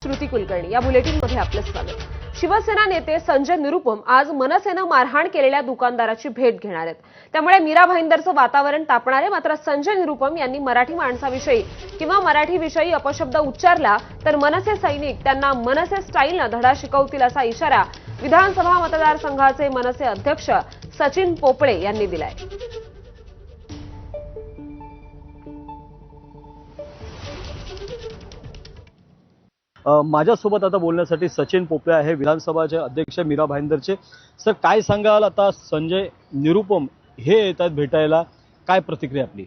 श्रुती कुलकर्णी या बुलेटिनमध्ये आपलं स्वागत। शिवसेना नेते संजय निरुपम आज मनसेनं मारहाण केलेल्या दुकानदाराची भेट घेणार आहेत। त्यामुळे मीरा भाईंदरचं वातावरण तापणार आहे। मात्र संजय निरुपम यांनी मराठी माणसाविषयी किंवा मराठीविषयी अपशब्द उच्चारला तर मनसे सैनिक त्यांना मनसे स्टाईलनं धडा शिकवतील असा इशारा विधानसभा मतदारसंघाचे मनसे अध्यक्ष सचिन पोपळे यांनी दिलाय। माझ्यासोबत आता बोलण्यासाठी सचिन पोपळे आहे, विधानसभाचे अध्यक्ष मीरा भाईंदरचे। सर, काय सांगाल, आता संजय निरुपम हे येतात भेटायला, काय प्रतिक्रिया आपली?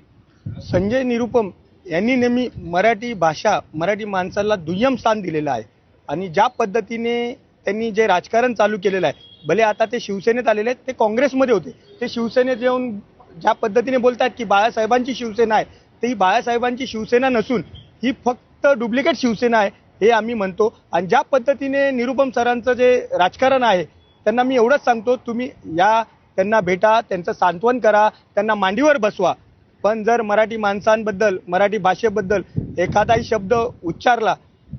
संजय निरुपम यांनी नेहमी मराठी भाषा, मराठी माणसाला दुय्यम स्थान दिलेलं आहे आणि ज्या पद्धतीने त्यांनी जे राजकारण चालू केलेलं आहे, भले आता ते शिवसेनेत आलेले आहेत, ते काँग्रेसमध्ये होते, ते शिवसेनेत येऊन ज्या पद्धतीने बोलतात की बाळासाहेबांची शिवसेना आहे, तर ही बाळासाहेबांची शिवसेना नसून ही फक्त डुप्लिकेट शिवसेना आहे हे आम्ही म्हणतो। आणि ज्या पद्धतीने निरुपम सरांचं जे राजकारण आहे, त्यांना मी एवढंच सांगतो, तुम्ही त्यांना भेटा, त्यांचं सांत्वन करा, त्यांना मांडीवर बसवा, पण जर मराठी माणसांबद्दल, मराठी भाषेबद्दल एखादाही शब्द उच्चारला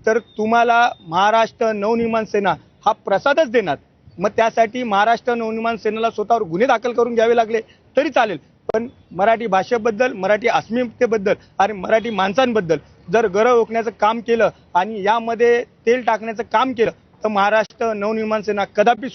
तर तुम्हाला महाराष्ट्र नवनिर्माण सेना हा प्रसादच देणार। मग त्यासाठी महाराष्ट्र नवनिर्माण सेनेला स्वतःवर गुन्हे दाखल करून घ्यावे लागले तरी चालेल, पण मराठी भाषेबद्दल, मराठी अस्मितेबद्दल आणि मराठी माणसांबद्दल जर गरज ओकण्याचं काम केलं आणि यामध्ये तेल टाकण्याचं काम केलं तर महाराष्ट्र नवनिर्माण सेना कदापि